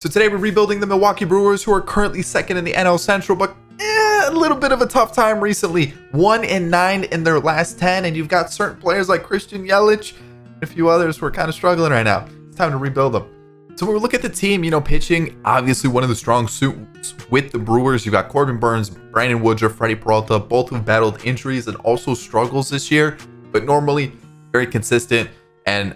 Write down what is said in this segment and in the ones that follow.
So today we're rebuilding the Milwaukee Brewers, who are currently second in the NL Central, but a little bit of a tough time recently. 1-9 in their last 10, and you've got certain players like Christian Yelich and a few others who are kind of struggling right now. It's time to rebuild them. So when we look at the team, pitching, obviously one of the strong suits with the Brewers. You've got Corbin Burns, Brandon Woodruff, Freddie Peralta, both who've battled injuries and also struggles this year, but normally very consistent. And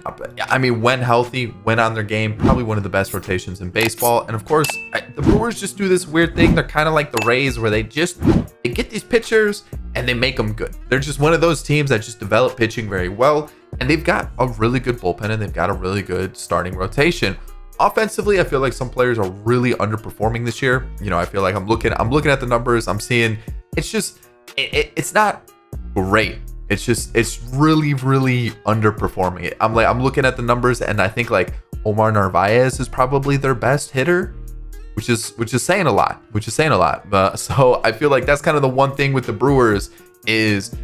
I mean, when healthy, when on their game, probably one of the best rotations in baseball. And of course, the Brewers just do this weird thing. They're kind of like the Rays, where they get these pitchers and they make them good. They're just one of those teams that just develop pitching very well. And they've got a really good bullpen and they've got a really good starting rotation. Offensively, I feel like some players are really underperforming this year. I feel like I'm looking at the numbers. I'm seeing it's not great. It's really, really underperforming. I'm looking at the numbers, and I think like Omar Narvaez is probably their best hitter, which is saying a lot. So I feel like that's kind of the one thing with the Brewers is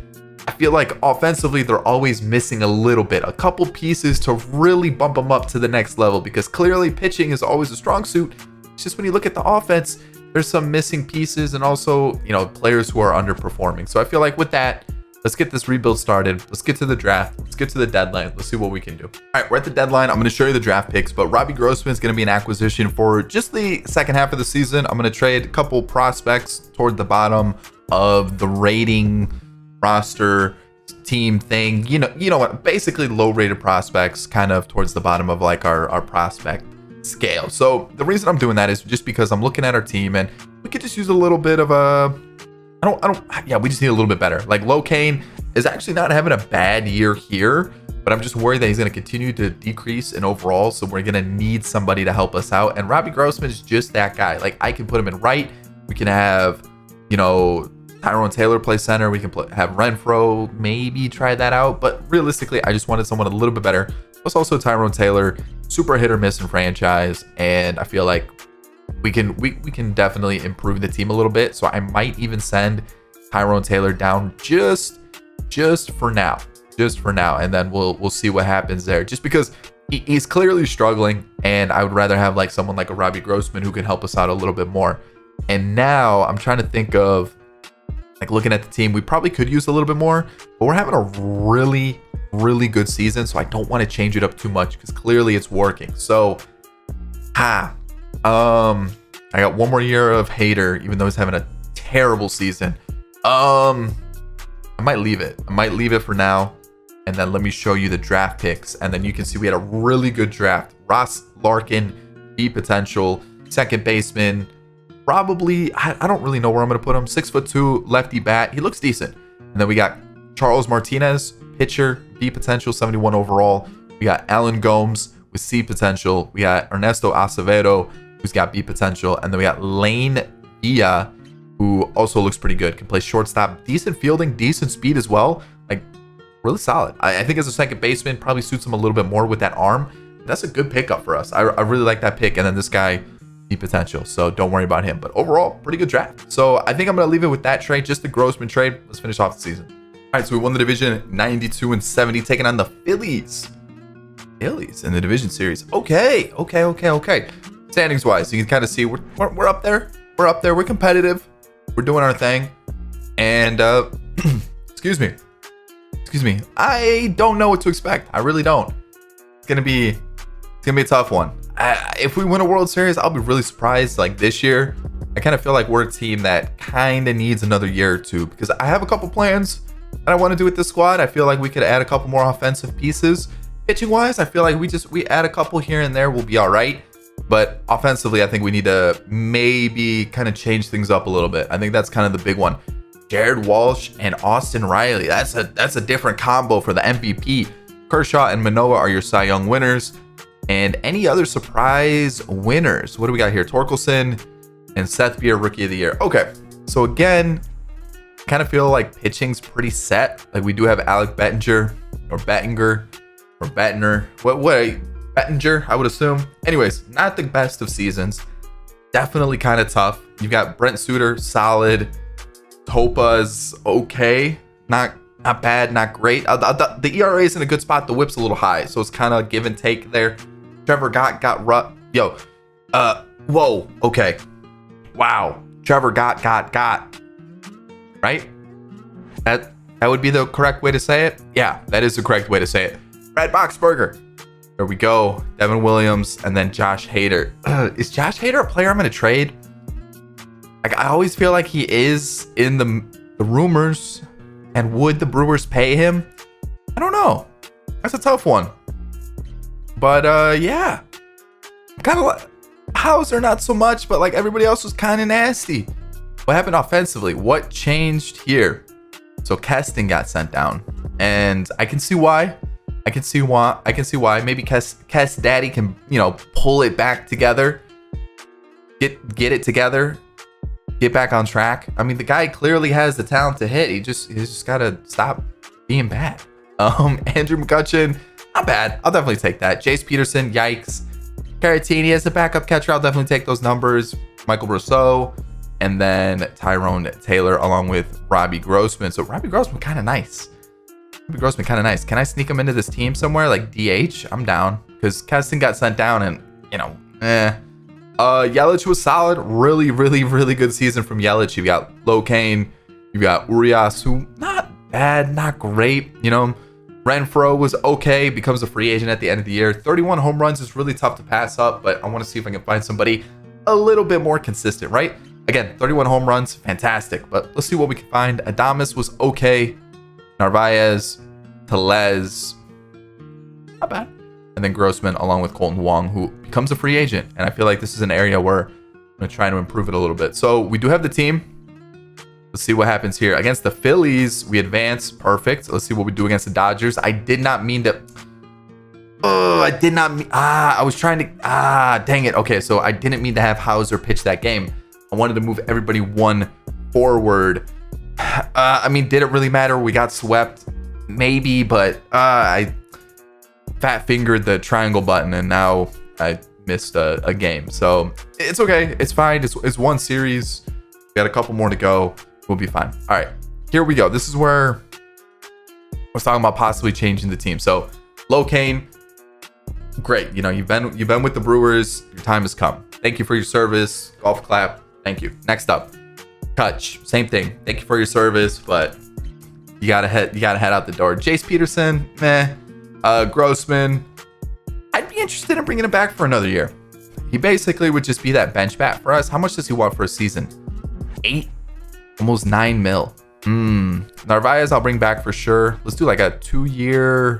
I feel like offensively they're always missing a couple pieces to really bump them up to the next level, because clearly pitching is always a strong suit. It's just when you look at the offense, there's some missing pieces and also players who are underperforming. So I feel like with that, let's get this rebuild started. Let's get to the draft. Let's get to the deadline. Let's see what we can do. All right, we're at the deadline. I'm going to show you the draft picks, but Robbie Grossman is going to be an acquisition for just the second half of the season. I'm going to trade a couple prospects toward the bottom of the rating roster team thing. You know what? Basically low rated prospects kind of towards the bottom of like our prospect scale. So the reason I'm doing that is just because I'm looking at our team and we could just use a little bit of we just need a little bit better. Like Locane is actually not having a bad year here, but I'm just worried that he's going to continue to decrease in overall. So we're going to need somebody to help us out. And Robbie Grossman is just that guy. Like I can put him in right. We can have, Tyrone Taylor play center. We can have Renfroe maybe try that out. But realistically, I just wanted someone a little bit better. Plus also Tyrone Taylor, super hit or miss in franchise. And I feel like we can definitely improve the team a little bit. So I might even send Tyrone Taylor down just for now, and then we'll see what happens there. Just because he's clearly struggling, and I would rather have like someone like a Robbie Grossman who can help us out a little bit more. And now I'm trying to think of like looking at the team, we probably could use a little bit more, but we're having a really, really good season, so I don't want to change it up too much because clearly it's working. So I got one more year of Hader, even though he's having a terrible season. I might leave it for now, and then let me show you the draft picks, and then you can see we had a really good draft. Ross Larkin, B potential, second baseman, probably I don't really know where I'm gonna put him. 6'2", lefty bat. He looks decent. And then we got Charles Martinez, pitcher, B potential, 71 overall. We got Alan Gomes with C potential. We got Ernesto Acevedo, who's got B potential, and then we got Lane Villa, who also looks pretty good. Can play shortstop, decent fielding, decent speed as well. Like really solid. I think as a second baseman, probably suits him a little bit more with that arm. That's a good pickup for us. I really like that pick. And then this guy, B potential, so don't worry about him. But overall, pretty good draft. So I think I'm gonna leave it with that trade, just the Grossman trade. Let's finish off the season. All right, so we won the division 92-70, taking on the Phillies in the division series. Okay. Standings wise, you can kind of see we're up there. We're competitive. We're doing our thing. And excuse me. I don't know what to expect. I really don't. It's gonna be a tough one. If we win a World Series, I'll be really surprised. Like this year, I kind of feel like we're a team that kind of needs another year or two, because I have a couple plans that I want to do with this squad. I feel like we could add a couple more offensive pieces. Pitching wise, I feel like we add a couple here and there, we'll be all right. But offensively, I think we need to maybe kind of change things up a little bit. I think that's kind of the big one. Jared Walsh and Austin Riley. That's a different combo for the MVP. Kershaw and Manoah are your Cy Young winners. And any other surprise winners? What do we got here? Torkelson and Seth Beer, Rookie of the Year. Okay, so again, kind of feel like pitching's pretty set. Like we do have Alec Bettinger, Bettinger, I would assume. Anyways, not the best of seasons. Definitely kind of tough. You've got Brent Suter, solid. Topa's okay. Not bad, not great. The ERA is in a good spot. The whip's a little high, so it's kind of give and take there. Trevor got Whoa. Okay. Wow. Trevor got. Right? That would be the correct way to say it? Yeah, that is the correct way to say it. Brad Boxberger. There we go. Devin Williams and then Josh Hader. Is Josh Hader a player I'm going to trade? Like, I always feel like he is in the rumors. And would the Brewers pay him? I don't know. That's a tough one. But yeah. Kind of like Hauser, not so much, but like everybody else was kind of nasty. What happened offensively? What changed here? So Keston got sent down, and I can see why. I can see why. Maybe Kest Daddy can, pull it back together. Get it together. Get back on track. I mean, the guy clearly has the talent to hit. He's just gotta stop being bad. Andrew McCutchen, not bad. I'll definitely take that. Jace Peterson, yikes. Caratini as a backup catcher, I'll definitely take those numbers. Michael Brousseau, and then Tyrone Taylor along with Robbie Grossman. So Robbie Grossman kind of nice. Can I sneak him into this team somewhere like DH? I'm down because Keston got sent down, and Yelich was solid. Really, really, really good season from Yelich. You got Locaine, you got Urias, who not bad, not great. Renfroe was okay, becomes a free agent at the end of the year. 31 home runs is really tough to pass up, but I want to see if I can find somebody a little bit more consistent, right? Again, 31 home runs, fantastic, but let's see what we can find. Adames was okay. Narvaez, Tellez, not bad. And then Grossman along with Colton Wong, who becomes a free agent. And I feel like this is an area where I'm going to try to improve it a little bit. So we do have the team. Let's see what happens here. Against the Phillies, we advance. Perfect. Let's see what we do against the Dodgers. I did not mean to... I was trying to... Dang it. Okay, so I didn't mean to have Hauser pitch that game. I wanted to move everybody one forward. I mean, did it really matter? We got swept. Maybe, but I fat fingered the triangle button and now I missed a game. So it's okay. It's fine. It's one series. We got a couple more to go. We'll be fine. All right, here we go. This is where I was talking about possibly changing the team. So Locaine, great. You've been with the Brewers. Your time has come. Thank you for your service. Golf clap. Thank you. Next up, Kutch. Same thing. Thank you for your service, but you gotta head out the door. Jace Peterson, meh. Grossman, I'd be interested in bringing him back for another year. He basically would just be that bench bat for us. How much does he want for a season? 8, almost 9 mil. Narvaez, I'll bring back for sure. Let's do like a 2-year.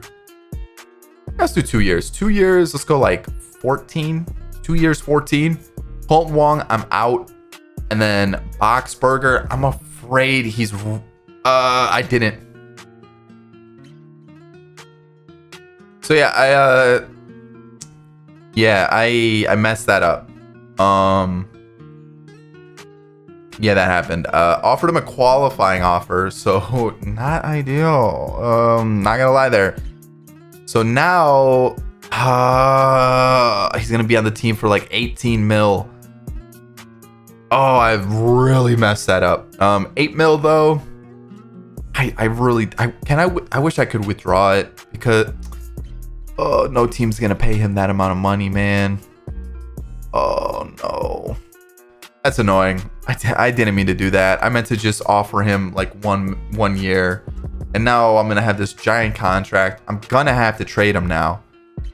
Let's do 2 years. 2 years. Let's go like 14. 2 years, 14. Colton Wong, I'm out. And then Boxberger, I'm afraid he's. I didn't. So yeah, I messed that up. Yeah, that happened. Offered him a qualifying offer, so not ideal. Not gonna lie there. So now, he's gonna be on the team for like 18 mil. Oh, I've really messed that up. 8 mil though. I wish I could withdraw it because no team's gonna pay him that amount of money, man. Oh no, that's annoying. I didn't mean to do that. I meant to just offer him like one year, and now I'm gonna have this giant contract. I'm gonna have to trade him now.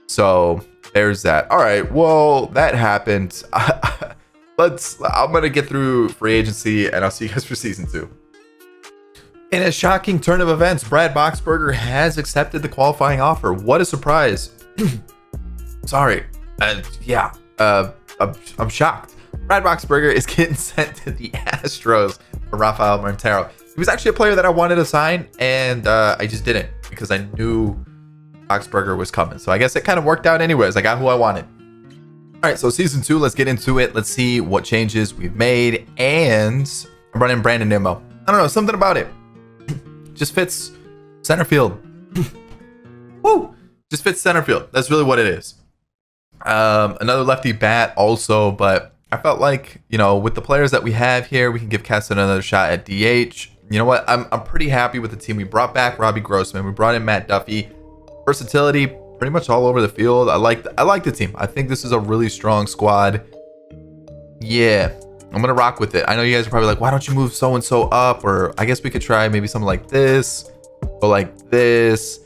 So there's that. All right, well that happened. I'm gonna get through free agency, and I'll see you guys for season 2. In a shocking turn of events, Brad Boxberger has accepted the qualifying offer. What a surprise. Sorry. I'm shocked. Brad Boxberger is getting sent to the Astros for Rafael Montero. He was actually a player that I wanted to sign, and I just didn't because I knew Boxberger was coming. So I guess it kind of worked out anyways. I got who I wanted. All right, so season 2, let's get into it. Let's see what changes we've made. And I'm running Brandon Nimmo. I don't know, something about it just fits center field. Woo! Just fits center field. That's really what it is. Another lefty bat also, but I felt like, with the players that we have here, we can give Keston another shot at DH. You know what? I'm pretty happy with the team. We brought back Robbie Grossman. We brought in Matt Duffy. Versatility pretty much all over the field. I like the team. I think this is a really strong squad. Yeah, I'm gonna rock with it. I know you guys are probably like, why don't you move so and so up? Or I guess we could try maybe something like this, or like this.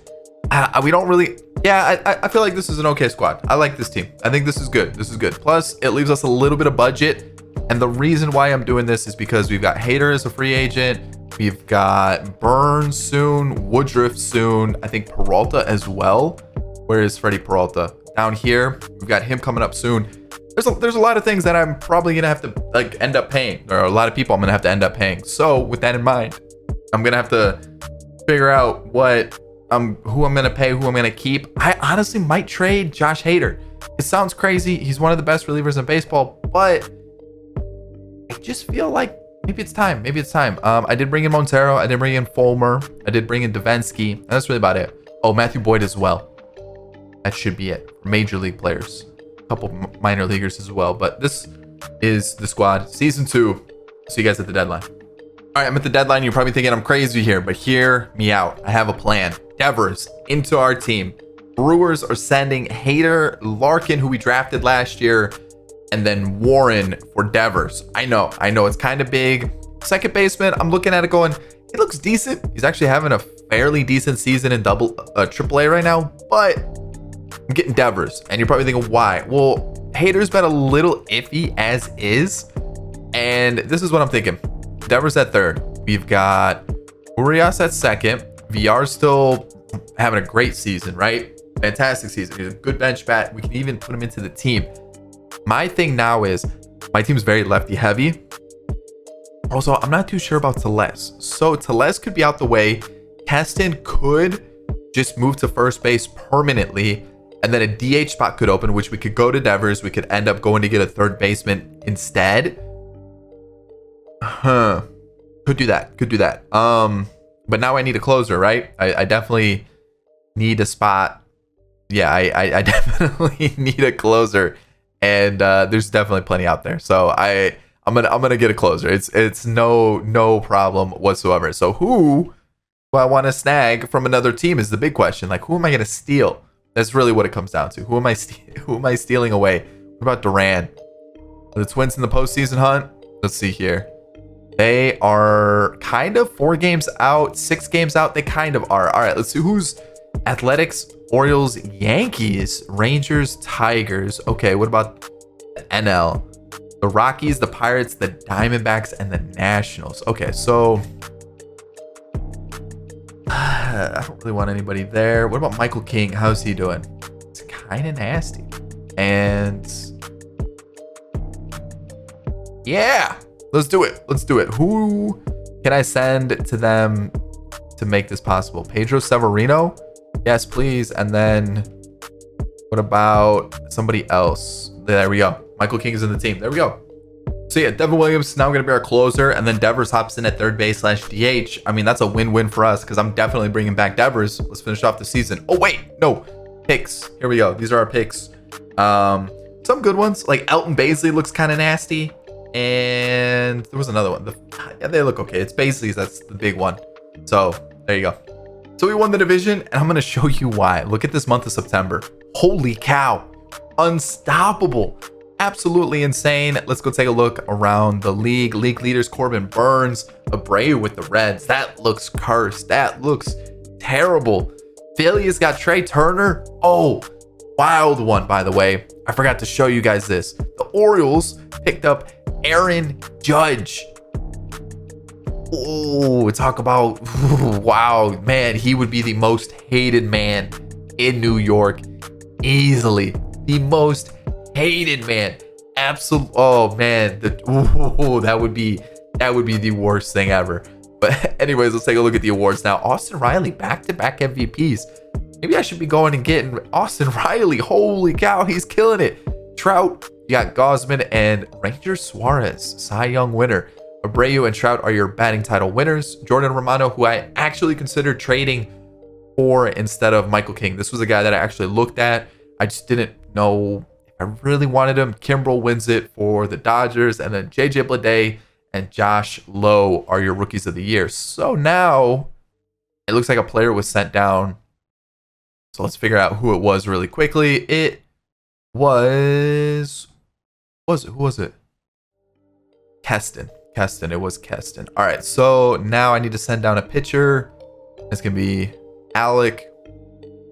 We don't really. Yeah, I feel like this is an okay squad. I like this team. I think this is good. This is good. Plus, it leaves us a little bit of budget. And the reason why I'm doing this is because we've got Hader as a free agent. We've got Burns soon, Woodruff soon. I think Peralta as well. Where is Freddie Peralta? Down here. We've got him coming up soon. There's a lot of things that I'm probably gonna have to like end up paying. There are a lot of people I'm gonna have to end up paying. So with that in mind, I'm gonna have to figure out who I'm gonna pay, who I'm gonna keep. I honestly might trade Josh Hader. It sounds crazy. He's one of the best relievers in baseball, but I just feel like maybe it's time. Maybe it's time. I did bring in Montero. I did bring in Fulmer. I did bring in Davinsky. And that's really about it. Oh, Matthew Boyd as well. That should be it. Major league players. A couple minor leaguers as well. But this is the squad. Season 2. See you guys at the deadline. All right, I'm at the deadline. You're probably thinking I'm crazy here, but hear me out. I have a plan. Devers into our team. Brewers are sending Hader, Larkin, who we drafted last year, and then Warren for Devers. I know it's kind of big. Second baseman, I'm looking at it going, he looks decent. He's actually having a fairly decent season in AAA right now, but I'm getting Devers. And you're probably thinking, why? Well, Hader's been a little iffy as is, and this is what I'm thinking. Devers at third. We've got Urias at second. VR's still having a great season, right? Fantastic season. He's a good bench bat. We can even put him into the team. My thing now is my team's very lefty heavy. Also, I'm not too sure about Teles. So Teles could be out the way. Keston could just move to first base permanently. And then a DH spot could open, which we could go to Devers. We could end up going to get a third baseman instead. Could do that. But now I need a closer, right? I definitely need a spot. Yeah, I definitely need a closer, and there's definitely plenty out there. So I'm gonna get a closer. It's no problem whatsoever. So who do I want to snag from another team is the big question. Like, who am I gonna steal? That's really what it comes down to. Who am I stealing away? What about Duran? Are the Twins in the postseason hunt? Let's see here. They are kind of 4 games out, 6 games out. They kind of are. All right, let's see who's Athletics, Orioles, Yankees, Rangers, Tigers. Okay, what about the NL? The Rockies, the Pirates, the Diamondbacks, and the Nationals. Okay, so I don't really want anybody there. What about Michael King? How's he doing? It's kind of nasty. And yeah. Let's do it. Who can I send to them to make this possible? Pedro Severino? Yes, please. And then what about somebody else? There we go. Michael King is in the team. There we go. So yeah, Devin Williams is now going to be our closer. And then Devers hops in at third base /DH. I mean, that's a win-win for us because I'm definitely bringing back Devers. Let's finish off the season. Oh, wait. No. Picks. Here we go. These are our picks. Some good ones. Like Elton Baisley looks kind of nasty. And there was another one. Yeah, they look okay. It's Baisley's. That's the big one. So there you go. So we won the division, and I'm going to show you why. Look at this month of September. Holy cow. Unstoppable. Absolutely insane. Let's go take a look around the league. League leaders, Corbin Burns, Abreu with the Reds. That looks cursed. That looks terrible. Philly's got Trey Turner. Oh, wild one, by the way. I forgot to show you guys this. The Orioles picked up Aaron Judge. Oh, talk about, wow, man, he would be the most hated man in New York. Easily. The most hated man. Absolute. Oh, man. That would be the worst thing ever. But anyways, let's take a look at the awards now. Austin Riley, back-to-back MVPs. Maybe I should be going and getting Austin Riley. Holy cow, he's killing it. Trout, you got Gausman and Ranger Suarez, Cy Young winner. Abreu and Trout are your batting title winners. Jordan Romano, who I actually considered trading for instead of Michael King. This was a guy that I actually looked at. I just didn't know if I really wanted him. Kimbrel wins it for the Dodgers. And then JJ Bleday and Josh Lowe are your rookies of the year. So now it looks like a player was sent down. So let's figure out who it was really quickly. It was who was it? Keston. It was Keston. All right, so now I need to send down a pitcher. It's gonna be Alec,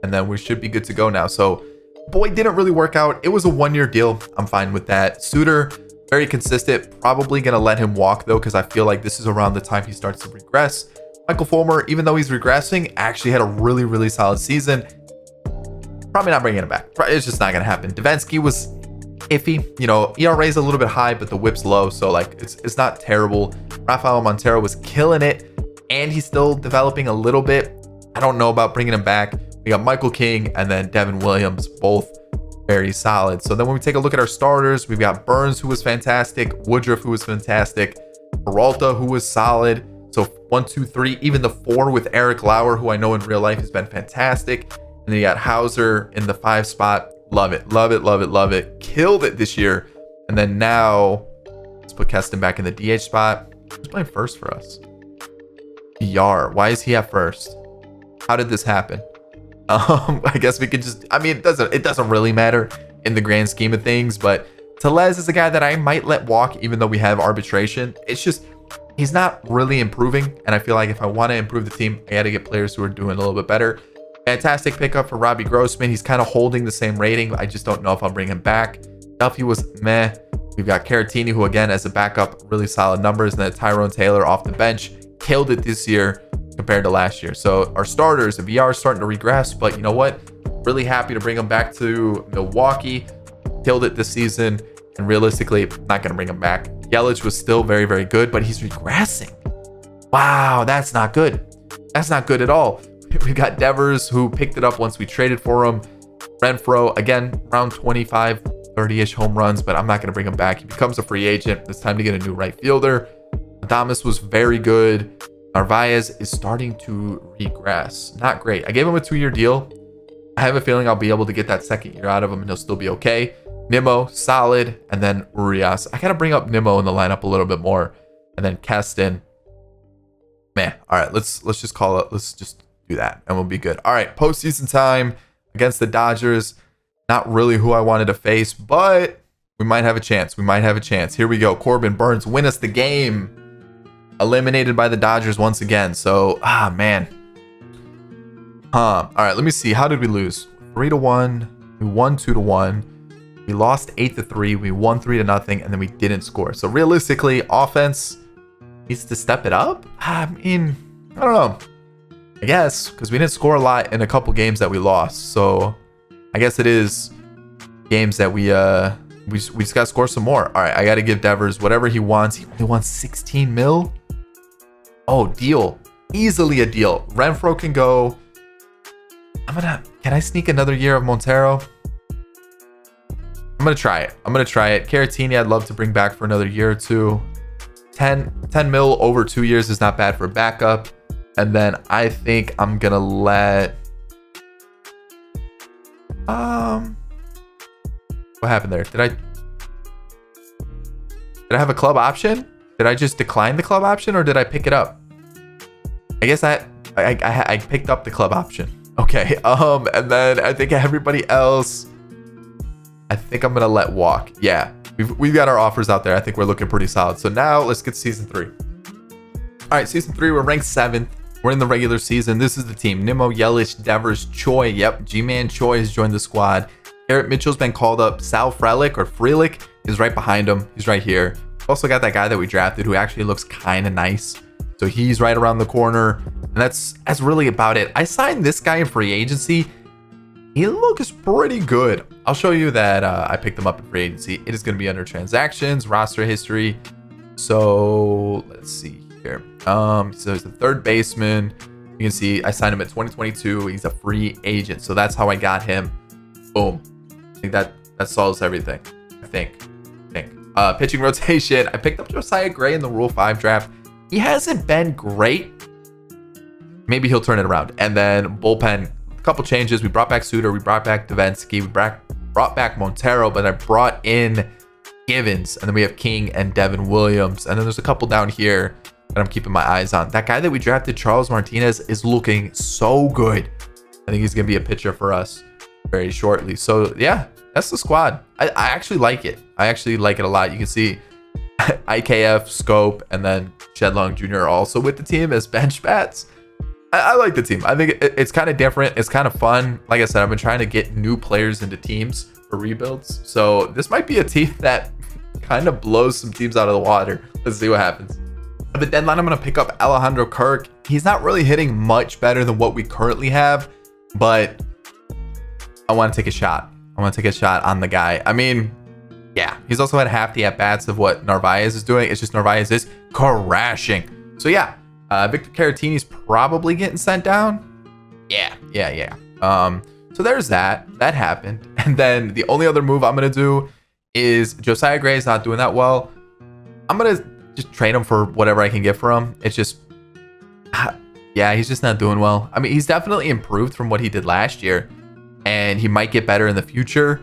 and then we should be good to go now. So Boyd didn't really work out. It was a 1-year deal. I'm fine with that. Suter, very consistent. Probably gonna let him walk though, because I feel like this is around the time he starts to regress. Michael Fulmer, even though he's regressing, actually had a really, really solid season. Probably not bringing him back. It's just not gonna happen. Davinsky was iffy. You know, ERA is a little bit high, but the whip's low, so like it's not terrible. Rafael Montero was killing it, and he's still developing a little bit. I don't know about bringing him back. We got Michael King and then Devin Williams, both very solid. So then when we take a look at our starters, we've got Burns, who was fantastic, Woodruff, who was fantastic, Peralta, who was solid. So 1, 2, 3, even the 4 with Eric Lauer, who I know in real life has been fantastic. And then you got Hauser in the 5 spot. Love it, love it, love it, love it. Killed it this year. And then now let's put Keston back in the DH spot. Who's playing first for us? Yar. Why is he at first? How did this happen? I guess we could just, I mean, it doesn't really matter in the grand scheme of things, but Tellez is a guy that I might let walk even though we have arbitration. It's just, he's not really improving, and I feel like if I want to improve the team, I got to get players who are doing a little bit better. Fantastic pickup for Robbie Grossman. He's kind of holding the same rating. I just don't know if I'll bring him back. Duffy was meh. We've got Caratini, who again, as a backup, really solid numbers, and then Tyrone Taylor off the bench. Killed it this year compared to last year. So our starters, the VR is starting to regress, but you know what? Really happy to bring him back to Milwaukee. Killed it this season, and realistically, not going to bring him back. Yelich was still very, very good, but he's regressing. Wow, that's not good. That's not good at all. We got Devers, who picked it up once we traded for him. Renfroe, again, around 25, 30-ish home runs, but I'm not going to bring him back. He becomes a free agent. It's time to get a new right fielder. Adames was very good. Narvaez is starting to regress. Not great. I gave him a 2-year deal. I have a feeling I'll be able to get that 2nd year out of him, and he'll still be okay. Nimmo, solid. And then Urias. I got to bring up Nimmo in the lineup a little bit more. And then Keston. Man, all right, let's just call it. Let's just do that, and we'll be good. All right, postseason time against the Dodgers. Not really who I wanted to face, but we might have a chance. We might have a chance. Here we go. Corbin Burns win us the game. Eliminated by the Dodgers once again. So, man. All right, let me see. How did we lose? 3-1. We won 2-1. We lost 8-3. We won 3-0, and then we didn't score. So realistically, offense needs to step it up. I mean, I don't know. I guess because we didn't score a lot in a couple games that we lost. So I guess it is games that we just gotta score some more. All right, I gotta give Devers whatever he wants. He only wants 16 mil. Oh, deal. Easily a deal. Renfroe can go. Can I sneak another year of Montero? I'm gonna try it. Caratini, I'd love to bring back for another year or two. 10 mil over 2 years is not bad for backup. And then I think I'm gonna let what happened there? Did I have a club option? Did I just decline the club option, or did I pick it up? I guess I picked up the club option. Okay. And then I think everybody else, I think I'm gonna let walk. Yeah, we've got our offers out there. I think we're looking pretty solid. So now let's get to season 3. All right, season 3, we're ranked 7th. We're in the regular season. This is the team. Nimmo, Yelich, Devers, Choi. Yep, G-Man Choi has joined the squad. Garrett Mitchell's been called up. Sal Frelick is right behind him. He's right here. Also got that guy that we drafted who actually looks kind of nice. So he's right around the corner. And that's really about it. I signed this guy in free agency. He looks pretty good. I'll show you that I picked him up in free agency. It is going to be under transactions, roster history. So let's see here. So he's the third baseman. You can see I signed him at 2022. He's a free agent. So that's how I got him. Boom. I think that solves everything. I think. Pitching rotation. I picked up Josiah Gray in the Rule 5 draft. He hasn't been great. Maybe he'll turn it around. And then bullpen, a couple changes. We brought back Suter. We brought back Davinsky. We brought back Montero, but I brought in Givens. And then we have King and Devin Williams. And then there's a couple down here that I'm keeping my eyes on. That guy that we drafted, Charles Martinez, is looking so good. I think he's going to be a pitcher for us very shortly. So yeah, that's the squad. I actually like it. I actually like it a lot. You can see IKF, Scope, and then Shedlong Jr. are also with the team as bench bats. I like the team. I think it's kind of different. It's kind of fun. Like I said, I've been trying to get new players into teams for rebuilds. So this might be a team that kind of blows some teams out of the water. Let's see what happens. At the deadline, I'm going to pick up Alejandro Kirk. He's not really hitting much better than what we currently have, but I want to take a shot. I want to take a shot on the guy. I mean, yeah, he's also had half the at-bats of what Narvaez is doing. It's just Narvaez is crashing. So yeah, Victor Caratini's probably getting sent down. Yeah. So there's that. That happened. And then the only other move I'm going to do is Josiah Gray is not doing that well. I'm going to just trade him for whatever I can get for him. It's just, yeah, he's just not doing well. I mean, he's definitely improved from what he did last year, and he might get better in the future.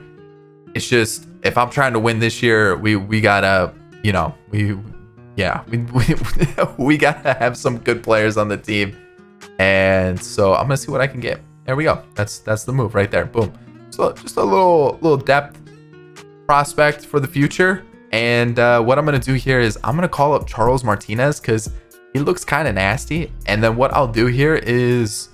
It's just, if I'm trying to win this year, we gotta, you know, we gotta have some good players on the team. And so I'm gonna see what I can get. There we go. That's the move right there. Boom. So just a little depth prospect for the future. And what I'm gonna do here is I'm gonna call up Charles Martinez because he looks kind of nasty. And then what I'll do here is,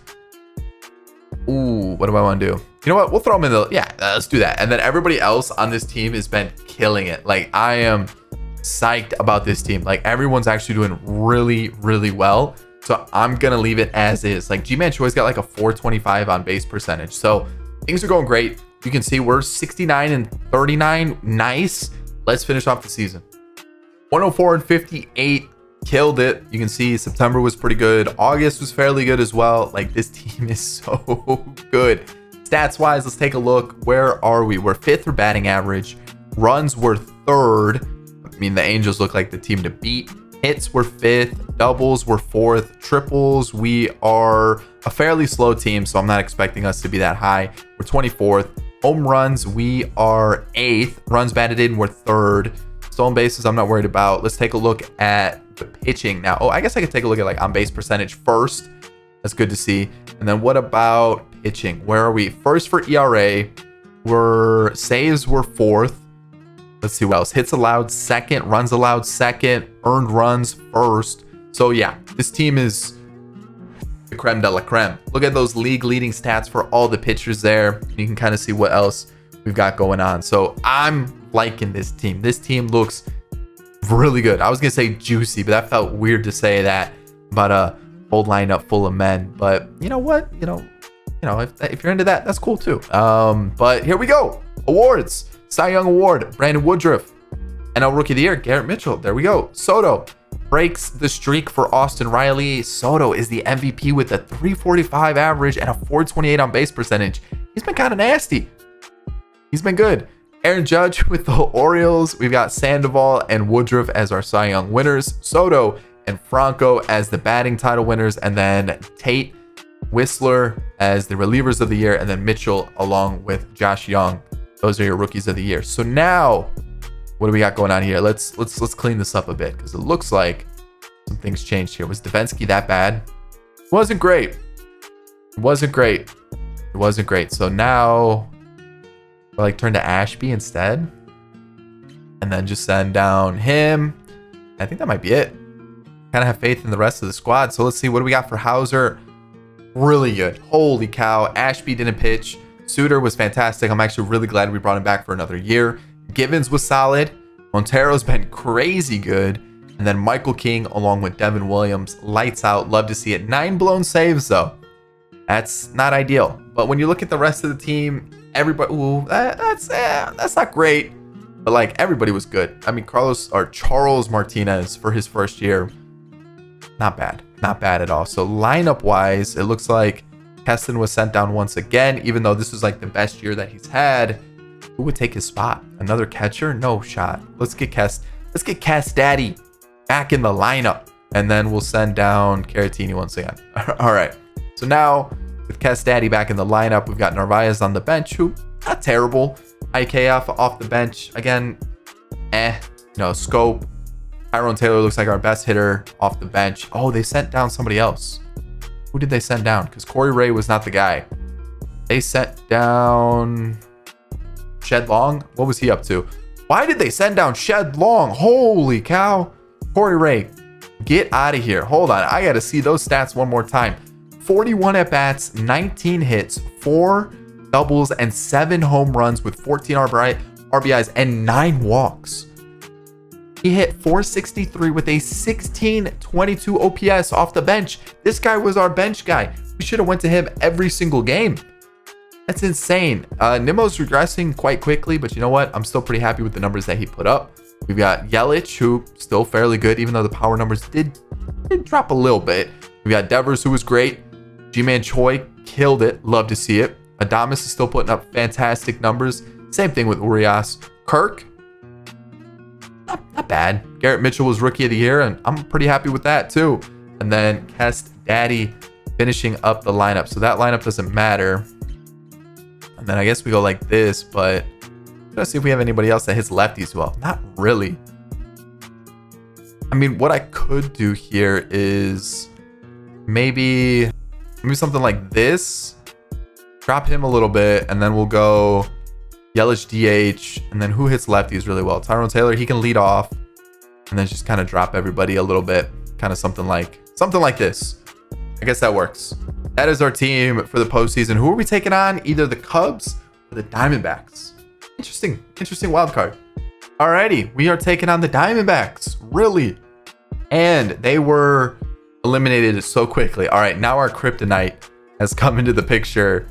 ooh, what do I want to do? You know what? We'll throw him in the, yeah, let's do that. And then everybody else on this team has been killing it. Like, I am psyched about this team. Like, everyone's actually doing really, really well. So I'm going to leave it as is. Like, G-Man Choi's got like a 425 on base percentage. So things are going great. You can see we're 69 and 39. Nice. Let's finish off the season. 104 and 58. Killed it. You can see September was pretty good. August was fairly good as well. Like, this team is so good. Stats wise, let's take a look. Where are we? We're 5th for batting average. Runs were 3rd. I mean, the Angels look like the team to beat. Hits were 5th. Doubles were 4th. Triples, we are a fairly slow team, so I'm not expecting us to be that high. We're 24th. Home runs, we are 8th. Runs batted in, we're 3rd. Stolen bases, I'm not worried about. Let's take a look at the pitching now. Oh, I guess I could take a look at like on base percentage first. That's good to see. And then what about pitching? Where are we? First for ERA. We're saves were 4th. Let's see what else. Hits allowed 2nd. Runs allowed 2nd. Earned runs 1st. So yeah, this team is the creme de la creme. Look at those league leading stats for all the pitchers there. You can kind of see what else we've got going on. So I'm liking this team. This team looks really good. I was gonna say juicy, but that felt weird to say that about a whole lineup full of men. But you know what? You know, if you're into that, that's cool too. But here we go. Awards. Cy Young Award, Brandon Woodruff. NL Rookie of the Year, Garrett Mitchell. There we go. Soto breaks the streak for Austin Riley. Soto is the MVP with a 345 average and a 428 on base percentage. He's been kind of nasty. He's been good. Aaron Judge with the Orioles. We've got Sandoval and Woodruff as our Cy Young winners. Soto and Franco as the batting title winners. And then Tate, Whistler as the relievers of the year. And then Mitchell along with Josh Young. Those are your rookies of the year. So now, what do we got going on here? Let's clean this up a bit because it looks like some things changed here. Was Davinsky that bad? Wasn't great. It wasn't great. It wasn't great. So now, like turn to Ashby instead, and then just send down him. I think that might be it. Kind of have faith in the rest of the squad. So let's see, what do we got for Hauser? Really good. Holy cow. Ashby didn't pitch. Suter was fantastic. I'm actually really glad we brought him back for another year. Givens was solid. Montero's been crazy good. And then Michael King along with Devin Williams. Lights out. Love to see it. 9 blown saves though. That's not ideal. But when you look at the rest of the team, everybody, ooh, that's not great. But like, everybody was good. I mean, Charles Martinez for his first year, not bad. Not bad at all. So lineup wise, it looks like Keston was sent down once again, even though this was like the best year that he's had. Who would take his spot? Another catcher? No shot. Let's get Cast Daddy back in the lineup. And then we'll send down Caratini once again. All right. So now with Cast Daddy back in the lineup, we've got Narvaez on the bench, who not terrible. IKF off the bench. Again, Scope. Tyrone Taylor looks like our best hitter off the bench. Oh, they sent down somebody else. Who did they send down? Because Corey Ray was not the guy. They sent down Shed Long. What was he up to? Why did they send down Shed Long? Holy cow. Corey Ray, get out of here. Hold on. I got to see those stats one more time. 41 at-bats, 19 hits, 4 doubles, and 7 home runs with 14 RBIs and 9 walks. He hit 463 with a 1622 OPS off the bench. This guy was our bench guy. We should have went to him every single game. That's insane. Nimmo's regressing quite quickly, but you know what? I'm still pretty happy with the numbers that he put up. We've got Yelich, who still fairly good, even though the power numbers did drop a little bit. We got Devers, who was great. G-Man Choi killed it. Love to see it. Adames is still putting up fantastic numbers. Same thing with Urias. Kirk, not bad. Garrett Mitchell was Rookie of the Year, and I'm pretty happy with that too. And then Kest Daddy finishing up the lineup. So that lineup doesn't matter. And then I guess we go like this, but let's see if we have anybody else that hits lefties well. Not really. I mean, what I could do here is maybe something like this. Drop him a little bit, and then we'll go Yelich DH, and then who hits lefties really well? Tyrone Taylor, he can lead off, and then just kind of drop everybody a little bit. Kind of something like this. I guess that works. That is our team for the postseason. Who are we taking on? Either the Cubs or the Diamondbacks. Interesting wild card. Alrighty, we are taking on the Diamondbacks. Really? And they were eliminated so quickly. All right, now our kryptonite has come into the picture.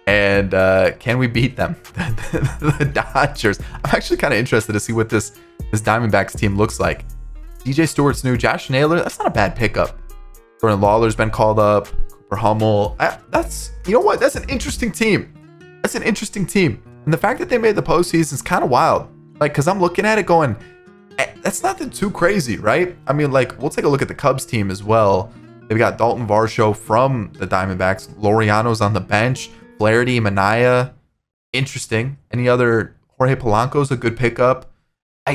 And can we beat them? The Dodgers. I'm actually kind of interested to see what this Diamondbacks team looks like. DJ Stewart's new. Josh Naylor, that's not a bad pickup. Jordan Lawler's been called up. Cooper Hummel. You know what? That's an interesting team. And the fact that they made the postseason is kind of wild. Like, because I'm looking at it going, that's nothing too crazy, right? I mean, like, we'll take a look at the Cubs team as well. They've got Dalton Varsho from the Diamondbacks. Laureano's on the bench. Flaherty, Manaea, interesting. Any other? Jorge Polanco's a good pickup.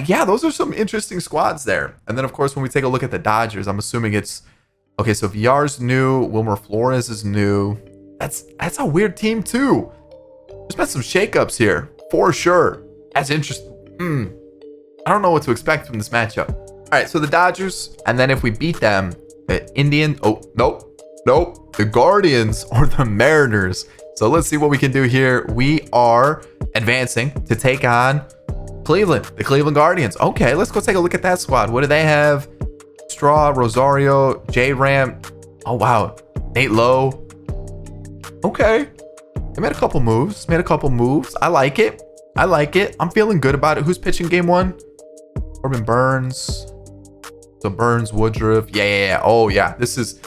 Yeah, those are some interesting squads there. And then, of course, when we take a look at the Dodgers, I'm assuming it's okay. So Villar's new, Wilmer Flores is new. That's a weird team too. There's been some shakeups here for sure. That's interesting. I don't know what to expect from this matchup. All right, so the Dodgers, and then if we beat them, the Indians. Oh, nope. The Guardians or the Mariners. So let's see what we can do here. We are advancing to take on Cleveland, the Cleveland Guardians. Okay, let's go take a look at that squad. What do they have? Straw, Rosario, J Ram. Oh, wow. Nate Lowe. Okay. They made a couple moves. I like it. I'm feeling good about it. Who's pitching game 1? Corbin Burns. So Burns, Woodruff. Yeah. Oh, yeah. This is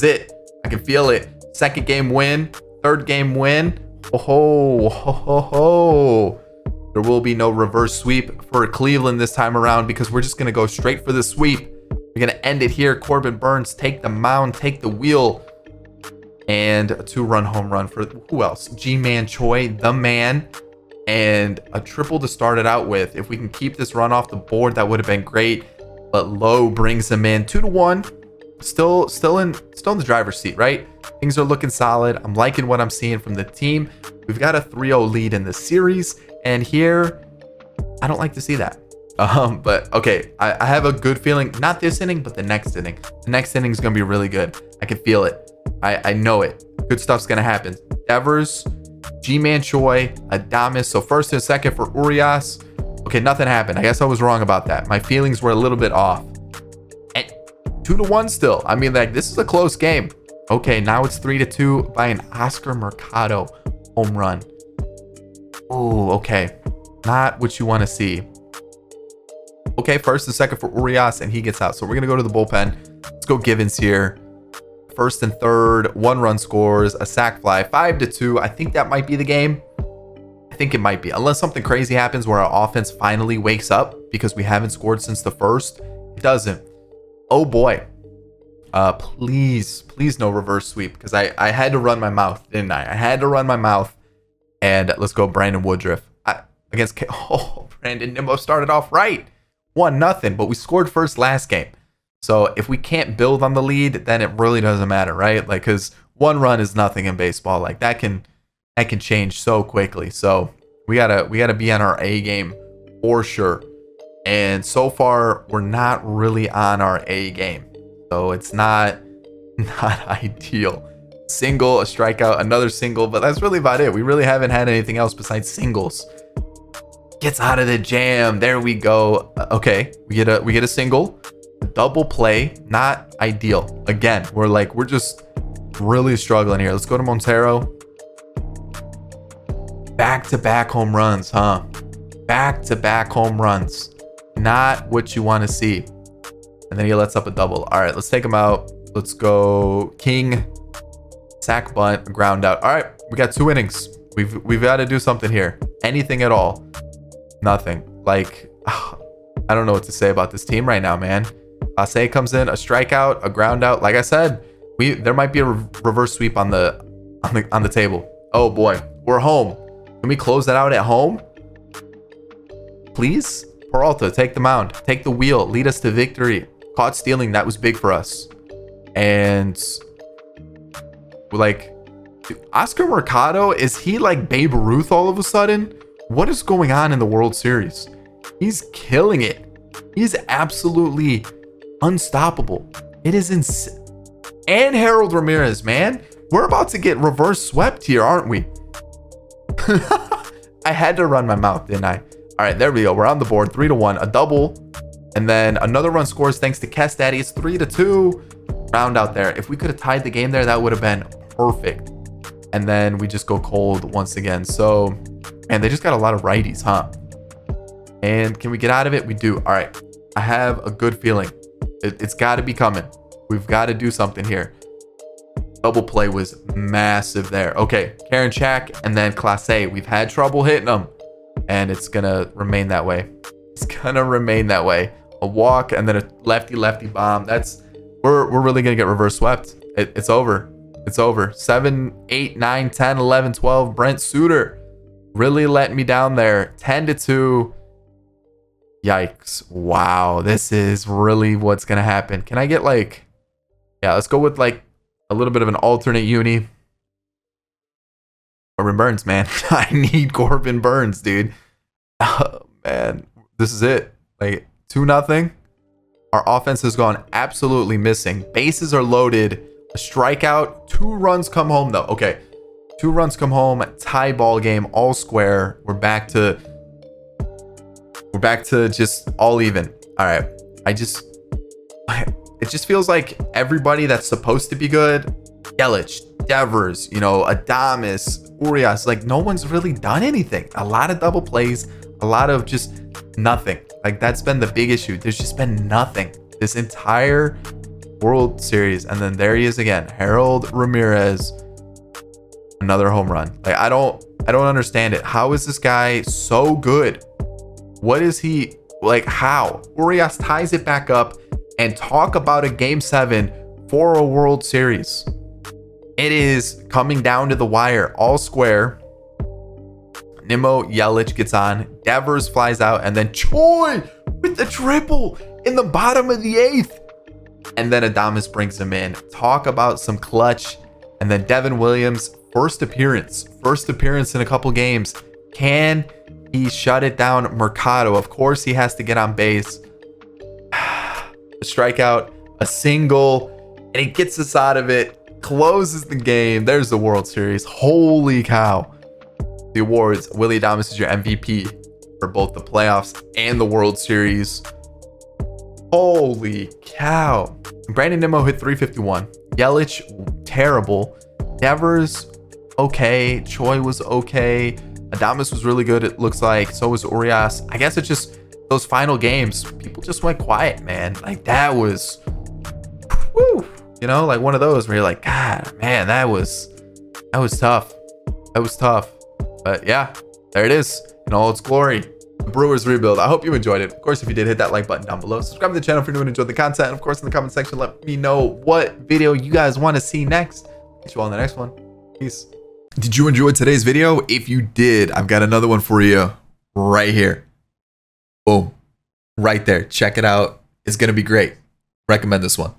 it. I can feel it. Second game win. Third game win. Oh. There will be no reverse sweep for Cleveland this time around because we're just going to go straight for the sweep. We're going to end it here. Corbin Burns, take the mound, take the wheel. And a 2-run home run for who else? G-Man Choi, the man. And a triple to start it out with. If we can keep this run off the board, that would have been great. But Lowe brings him in 2-1. Still in the driver's seat, right? Things are looking solid. I'm liking what I'm seeing from the team. We've got a 3-0 lead in the series, and here I don't like to see that. But okay, I have a good feeling. Not this inning, but the next inning. The next inning is gonna be really good. I can feel it. I know it. Good stuff's gonna happen. Devers, G-Man Choi, Adames. So first and second for Urias. Okay, nothing happened. I guess I was wrong about that. My feelings were a little bit off. 2-1 still. I mean, like, this is a close game. Okay, now it's 3-2 by an Oscar Mercado home run. Oh, okay. Not what you want to see. Okay, first and second for Urias, and he gets out. So we're going to go to the bullpen. Let's go Givens here. First and third, 1-run scores, a sac fly, 5-2. I think that might be the game. I think it might be. Unless something crazy happens where our offense finally wakes up because we haven't scored since the first. It doesn't. Oh boy. Please no reverse sweep, because I had to run my mouth, didn't I? I had to run my mouth. And let's go Brandon Woodruff. Brandon Nimmo started off right. 1-0, but we scored first last game. So if we can't build on the lead, then it really doesn't matter, right? Like, because 1 run is nothing in baseball. Like, that can change so quickly. So we gotta be on our A game for sure. And so far, we're not really on our A game. So it's not ideal. Single, a strikeout, another single, but that's really about it. We really haven't had anything else besides singles. Gets out of the jam. There we go. Okay, we get a single. Double play, not ideal. Again, we're just really struggling here. Let's go to Montero. Back-to-back home runs, huh? Back-to-back home runs. Not what you want to see. And then he lets up a double. All right, let's take him out. Let's go King. Sack bunt, ground out. All right, we got 2 innings. We've got to do something here. Anything at all. Nothing. Like, I don't know what to say about this team right now, man. Ase comes in, a strikeout, a ground out. Like I said, there might be a reverse sweep on the table. Oh boy, we're home. Can we close that out at home? Please? Peralta, take the mound, take the wheel, lead us to victory. Caught stealing, that was big for us. And like, Oscar Mercado, is he like Babe Ruth all of a sudden? What is going on in the World Series? He's killing it. He's absolutely unstoppable. It is insane. And Harold Ramirez, man. We're about to get reverse swept here, aren't we? I had to run my mouth, didn't I? All right, there we go. We're on the board. 3-1, a double. And then another run scores thanks to Kess Daddy. It's 3-2. Round out there. If we could have tied the game there, that would have been perfect. And then we just go cold once again. So, man, they just got a lot of righties, huh? And can we get out of it? We do. All right. I have a good feeling. It's got to be coming. We've got to do something here. Double play was massive there. Okay, Karen Chak and then Class A. We've had trouble hitting them, and it's going to remain that way. It's going to remain that way. A walk and then a lefty bomb. We're really going to get reverse swept. It's over. It's over. 7, 8, 9, 10, 11, 12. Brent Suter really let me down there. 10-2. Yikes. Wow. This is really what's going to happen. Can I get let's go with a little bit of an alternate uni. Corbin Burns, man. I need Corbin Burns, dude. Oh, man. This is it. 2-0. Our offense has gone absolutely missing. Bases are loaded. A strikeout. 2 runs come home, though. Okay. 2 runs come home. Tie ball game. All square. We're back to just all even. All right. It just feels like everybody that's supposed to be good, Yelich, Devers, Adames, Urias, no one's really done anything. A lot of double plays, a lot of just nothing. That's been the big issue. There's just been nothing this entire World Series. And then there he is again, Harold Ramirez, another home run. I don't understand it. How is this guy so good? What is he how? Urias ties it back up. And talk about a Game 7 for a World Series. It is coming down to the wire. All square. Nimmo Yelich gets on. Devers flies out. And then Choi with the triple in the bottom of the 8th. And then Adames brings him in. Talk about some clutch. And then Devin Williams, first appearance in a couple games. Can he shut it down? Mercado, of course he has to get on base. A strikeout, a single, and he gets us out of it, closes the game. There's the World Series. Holy cow. The awards, Willie Adames is your MVP for both the playoffs and the World Series. Holy cow. Brandon Nimmo hit 351. Yelich, terrible. Devers, okay. Choi was okay. Adames was really good, it looks like. So was Urias. I guess it's just those final games, people just went quiet, man. That was, whew, one of those where you're like, God, man, that was tough. That was tough. But yeah, there it is in all its glory. The Brewers rebuild. I hope you enjoyed it. Of course, if you did, hit that like button down below. Subscribe to the channel if you're new and enjoyed the content. And of course, in the comment section, let me know what video you guys want to see next. Catch you all in the next one. Peace. Did you enjoy today's video? If you did, I've got another one for you right here. Boom. Right there. Check it out. It's going to be great. Recommend this one.